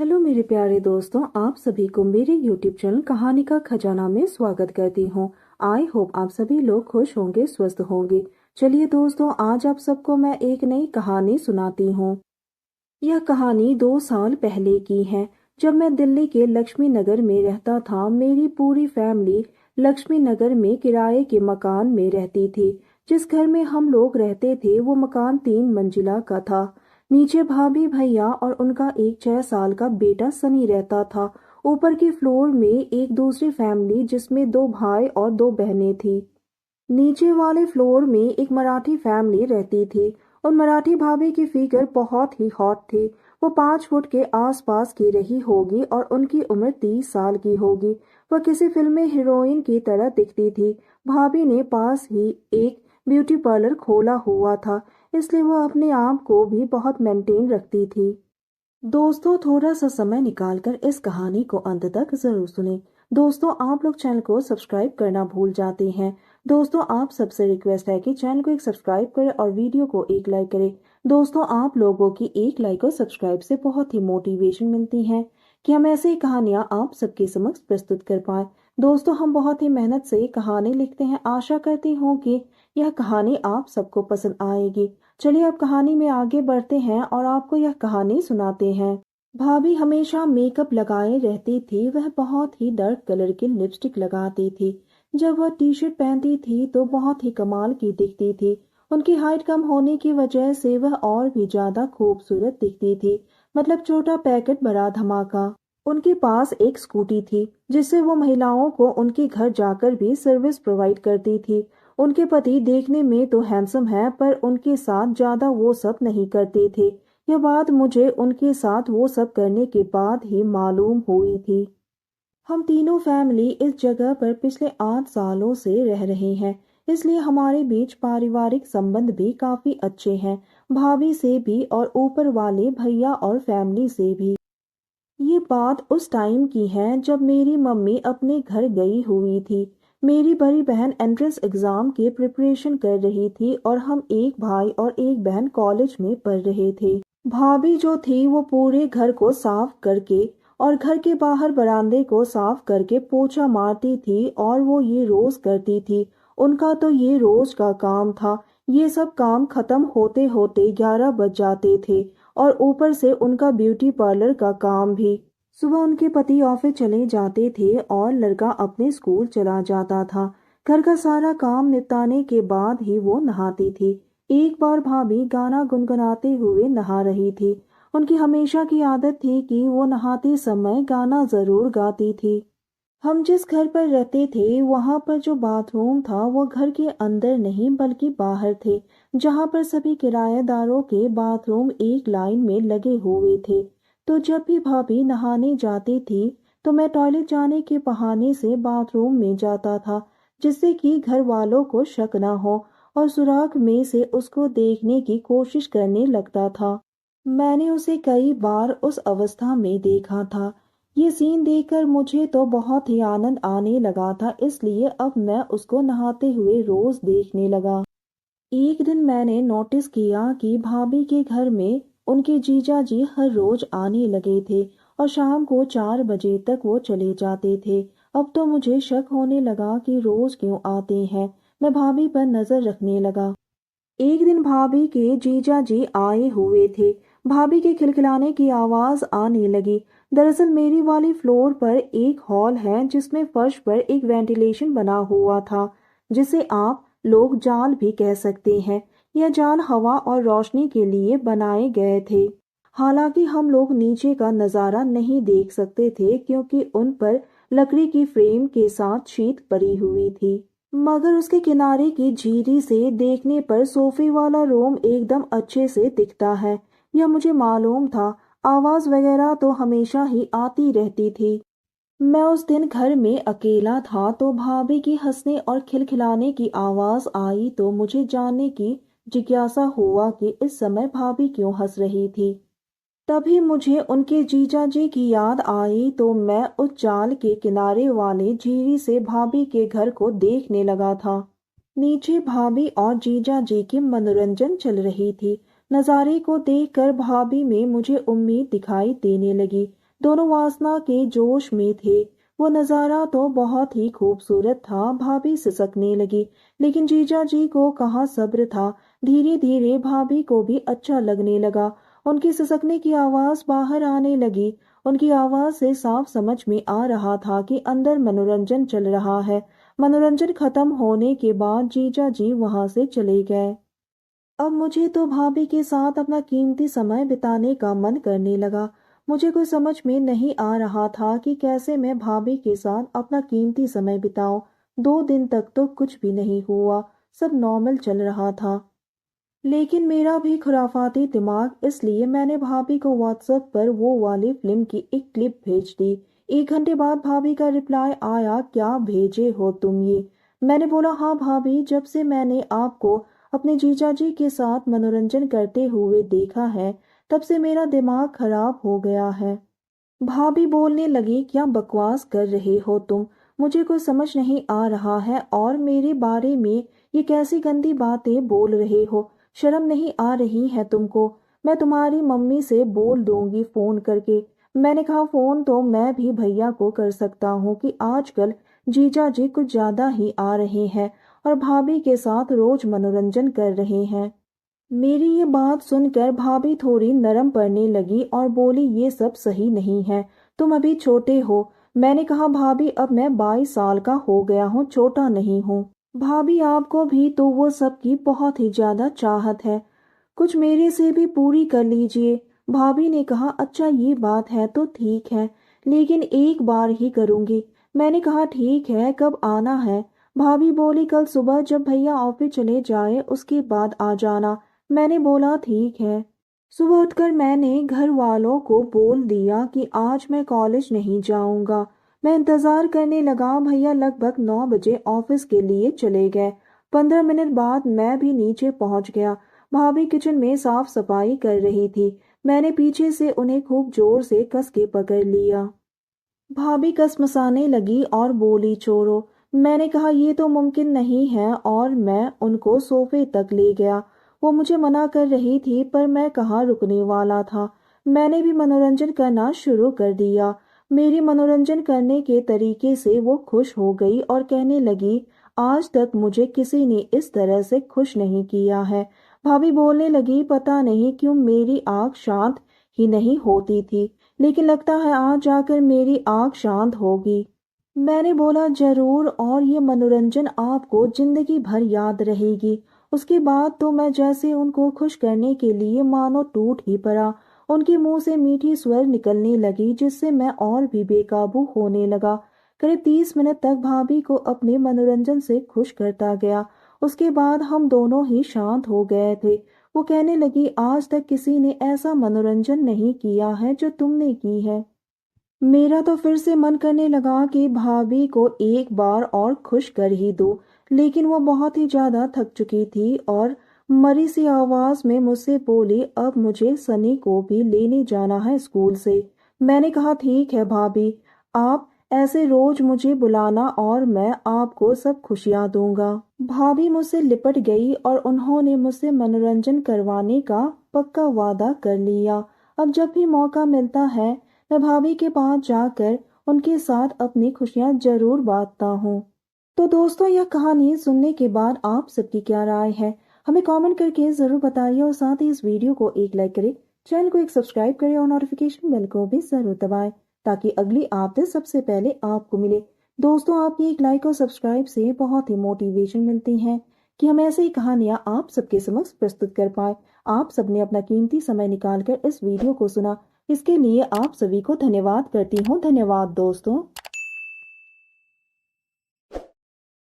Hello मेरे प्यारे दोस्तों, आप सभी को मेरे यूट्यूब चैनल कहानी का खजाना में स्वागत करती हूँ। आई होप आप सभी लोग खुश होंगे, स्वस्थ होंगे। चलिए दोस्तों, आज आप सबको मैं एक नई कहानी सुनाती हूँ। यह कहानी 2 साल पहले की है, जब मैं दिल्ली के लक्ष्मी नगर में रहता था। मेरी पूरी फैमिली लक्ष्मी नगर में किराए के मकान में रहती थी। जिस घर में हम लोग रहते थे वो मकान 3 मंजिला का था। नीचे भाभी, भैया और उनका एक 6 साल का बेटा सनी रहता था। ऊपर की फ्लोर में एक दूसरी फैमिली जिसमें 2 भाई और 2 बहनें थी। नीचे वाले फ्लोर में एक मराठी फैमिली रहती थी। और मराठी भाभी की फिगर बहुत ही हॉट थी। वो 5 फुट के आसपास की रही होगी और उनकी उम्र 30 साल की होगी। वह किसी फिल्म में हीरोइन की तरह दिखती थी। भाभी ने पास ही एक ब्यूटी पार्लर खोला हुआ था, इसलिए वो अपने आप को भी बहुत मेंटेन रखती थी। दोस्तों, थोड़ा सा समय निकालकर इस कहानी को अंत तक जरूर सुने। दोस्तों, आप लोग चैनल को सब्सक्राइब करना भूल जाते हैं। दोस्तों, आप सबसे रिक्वेस्ट है कि चैनल को एक सब्सक्राइब करें और वीडियो को एक लाइक करें। दोस्तों, आप लोगों की एक लाइक और सब्सक्राइब से बहुत ही मोटिवेशन मिलती है कि हम ऐसी कहानियां आप सबके समक्ष प्रस्तुत कर पाए। दोस्तों, हम बहुत ही मेहनत से कहानी लिखते हैं। आशा करती हूँ कि यह कहानी आप सबको पसंद आएगी। चलिए अब कहानी में आगे बढ़ते हैं और आपको यह कहानी सुनाते हैं। भाभी हमेशा मेकअप लगाए रहती थी। वह बहुत ही डार्क कलर की लिपस्टिक लगाती थी। जब वह टी शर्ट पहनती थी तो बहुत ही कमाल की दिखती थी। उनकी हाइट कम होने की वजह से वह और भी ज्यादा खूबसूरत दिखती थी। मतलब छोटा पैकेट बड़ा धमाका। उनके पास एक स्कूटी थी जिससे वो महिलाओं को उनके घर जाकर भी सर्विस प्रोवाइड करती थी। उनके पति देखने में तो हैंडसम है, पर उनके साथ ज्यादा वो सब नहीं करते थे। यह बात मुझे उनके साथ वो सब करने के बाद ही मालूम हुई थी। हम तीनों फैमिली इस जगह पर पिछले 8 सालों से रह रहे हैं, इसलिए हमारे बीच पारिवारिक संबंध भी काफी अच्छे हैं। भाभी से भी और ऊपर वाले भैया और फैमिली से भी। ये बात उस टाइम की है जब मेरी मम्मी अपने घर गई हुई थी। मेरी बड़ी बहन एंट्रेंस एग्जाम के प्रिपरेशन कर रही थी और हम एक भाई और एक बहन कॉलेज में पढ़ रहे थे। भाभी जो थी वो पूरे घर को साफ करके और घर के बाहर बरामदे को साफ करके पोछा मारती थी, और वो ये रोज करती थी। उनका तो ये रोज का काम था। ये सब काम खत्म होते होते 11 बज जाते थे। और ऊपर से उनका ब्यूटी पार्लर का काम भी। सुबह उनके पति ऑफिस चले जाते थे और लड़का अपने स्कूल चला जाता था। घर का सारा काम निपटाने के बाद ही वो नहाती थी। एक बार भाभी गाना गुनगुनाते हुए नहा रही थी। उनकी हमेशा की आदत थी कि वो नहाते समय गाना जरूर गाती थी। हम जिस घर पर रहते थे वहां पर जो बाथरूम था वो घर के अंदर नहीं बल्कि बाहर थे, जहां पर सभी किराएदारों के बाथरूम एक लाइन में लगे हुए थे। तो जब भी भाभी नहाने जाती थी तो मैं टॉयलेट जाने के बहाने से बाथरूम में जाता था, जिससे कि घर वालों को शक ना हो, और सुराख में से उसको देखने की कोशिश करने लगता था। मैंने उसे कई बार उस अवस्था में देखा था। ये सीन देखकर मुझे तो बहुत ही आनंद आने लगा था, इसलिए अब मैं उसको नहाते हुए रोज देखने लगा। एक दिन मैंने नोटिस किया कि भाभी के घर में उनके जीजा जी हर रोज आने लगे थे और शाम को 4 बजे तक वो चले जाते थे। अब तो मुझे शक होने लगा कि रोज क्यों आते हैं। मैं भाभी पर नजर रखने लगा। एक दिन भाभी के जीजा जी आए हुए थे। भाभी के खिलखिलाने की आवाज आने लगी। दरअसल मेरी वाली फ्लोर पर एक हॉल है जिसमें फर्श पर एक वेंटिलेशन बना हुआ था, जिसे आप लोग जाल भी कह सकते हैं। यह जाल हवा और रोशनी के लिए बनाए गए थे। हालांकि हम लोग नीचे का नजारा नहीं देख सकते थे क्योंकि उन पर लकड़ी की फ्रेम के साथ शीट पड़ी हुई थी। मगर उसके किनारे की झीरी से देखने पर सोफे वाला रूम एकदम अच्छे से दिखता है। यह मुझे मालूम था। आवाज वगैरह तो हमेशा ही आती रहती थी। मैं उस दिन घर में अकेला था तो भाभी की हंसने और खिलखिलाने की आवाज आई तो मुझे जानने की जिज्ञासा हुआ कि इस समय भाभी क्यों हंस रही थी। तभी मुझे उनके जीजा जी की याद आई तो मैं उस जाल के किनारे वाले झीरी से भाभी के घर को देखने लगा था। नीचे भाभी और जीजा जी की मनोरंजन चल रही थी। नज़ारे को देखकर भाभी में मुझे उम्मीद दिखाई देने लगी। दोनों वासना के जोश में थे। वो नज़ारा तो बहुत ही खूबसूरत था। भाभी सिसकने लगी, लेकिन जीजा जी को कहाँ सब्र था। धीरे धीरे भाभी को भी अच्छा लगने लगा। उनकी सिसकने की आवाज़ बाहर आने लगी। उनकी आवाज़ से साफ समझ में आ रहा था कि अंदर मनोरंजन चल रहा है। मनोरंजन खत्म होने के बाद जीजा जी वहां से चले गए। अब मुझे तो भाभी के साथ अपना कीमती समय बिताने का मन करने लगा। मुझे कोई समझ में नहीं आ रहा था कि कैसे मैं भाभी के साथ अपना कीमती समय बिताऊं। 2 दिन तक तो कुछ भी नहीं हुआ, सब नॉर्मल चल रहा था। लेकिन मेरा भी खुराफाती दिमाग, इसलिए मैंने भाभी को व्हाट्सएप पर वो वाली फिल्म की एक क्लिप भेज दी। 1 घंटे बाद भाभी का रिप्लाई आया, क्या भेजे हो तुम ये? मैंने बोला, हाँ भाभी, जब से मैंने आपको अपने जीजा जी के साथ मनोरंजन करते हुए देखा है, तब से मेरा दिमाग खराब हो गया है। भाभी बोलने लगी, क्या बकवास कर रहे हो तुम? मुझे कुछ समझ नहीं आ रहा है और मेरे बारे में ये कैसी गंदी बातें बोल रहे हो? शर्म नहीं आ रही है तुमको? मैं तुम्हारी मम्मी से बोल दूंगी फोन करके। मैंने कहा, फोन तो मैं भी भैया को कर सकता हूँ कि आजकल जीजा जी कुछ ज्यादा ही आ रहे हैं और भाभी के साथ रोज मनोरंजन कर रहे हैं। मेरी ये बात सुनकर भाभी थोड़ी नरम पड़ने लगी और बोली, ये सब सही नहीं है, तुम अभी छोटे हो। मैंने कहा, भाभी अब मैं 22 साल का हो गया हूँ, छोटा नहीं हूँ। भाभी आपको भी तो वो सब की बहुत ही ज्यादा चाहत है, कुछ मेरे से भी पूरी कर लीजिए। भाभी ने कहा, अच्छा ये बात है तो ठीक है, लेकिन एक बार ही करूंगी। मैंने कहा, ठीक है, कब आना है? भाभी बोली, कल सुबह जब भैया ऑफिस चले जाए उसके बाद आ जाना। मैंने बोला, ठीक है। सुबह उठकर मैंने घर वालों को बोल दिया कि आज मैं कॉलेज नहीं जाऊंगा। मैं इंतजार करने लगा। भैया लगभग 9 बजे ऑफिस के लिए चले गए। 15 मिनट बाद मैं भी नीचे पहुंच गया। भाभी किचन में साफ सफाई कर रही थी। मैंने पीछे से उन्हें खूब जोर से कस के पकड़ लिया। भाभी कसमसाने लगी और बोली, छोड़ो। मैंने कहा, ये तो मुमकिन नहीं है, और मैं उनको सोफे तक ले गया। वो मुझे मना कर रही थी, पर मैं कहाँ रुकने वाला था। मैंने भी मनोरंजन करना शुरू कर दिया। मेरी मनोरंजन करने के तरीके से वो खुश हो गई और कहने लगी, आज तक मुझे किसी ने इस तरह से खुश नहीं किया है। भाभी बोलने लगी, पता नहीं क्यों मेरी आंख शांत ही नहीं होती थी, लेकिन लगता है आज जाकर मेरी आंख शांत होगी। मैंने बोला, जरूर, और ये मनोरंजन आपको जिंदगी भर याद रहेगी। उसके बाद तो मैं जैसे उनको खुश करने के लिए मानो टूट ही पड़ा। उनके मुंह से मीठी स्वर निकलने लगी, जिससे मैं और भी बेकाबू होने लगा। करीब 30 मिनट तक भाभी को अपने मनोरंजन से खुश करता गया। उसके बाद हम दोनों ही शांत हो गए थे। वो कहने लगी, आज तक किसी ने ऐसा मनोरंजन नहीं किया है जो तुमने की है। मेरा तो फिर से मन करने लगा कि भाभी को एक बार और खुश कर ही दो, लेकिन वो बहुत ही ज्यादा थक चुकी थी और मरी सी आवाज में मुझसे बोली, अब मुझे सनी को भी लेने जाना है स्कूल से। मैंने कहा, ठीक है भाभी, आप ऐसे रोज मुझे बुलाना और मैं आपको सब खुशियां दूंगा। भाभी मुझसे लिपट गई और उन्होंने मुझसे मनोरंजन करवाने का पक्का वादा कर लिया। अब जब भी मौका मिलता है, मैं भाभी के पास जाकर उनके साथ अपनी खुशियां जरूर बांटता हूँ। तो दोस्तों, यह कहानी सुनने के बाद आप सबकी क्या राय है, हमें कमेंट करके जरूर बताइए, और साथ ही इस वीडियो को एक लाइक करें, चैनल को एक सब्सक्राइब करें और नोटिफिकेशन बेल को भी जरूर दबाएं, ताकि अगली अपडेट सबसे पहले आपको मिले। दोस्तों, आपकी एक लाइक और सब्सक्राइब से बहुत ही मोटिवेशन मिलती है कि हम ऐसे ही कहानियां आप सबके समक्ष प्रस्तुत कर पाए। आप सबने अपना कीमती समय निकालकर इस वीडियो को सुना, इसके लिए आप सभी को धन्यवाद करती हूँ। धन्यवाद दोस्तों।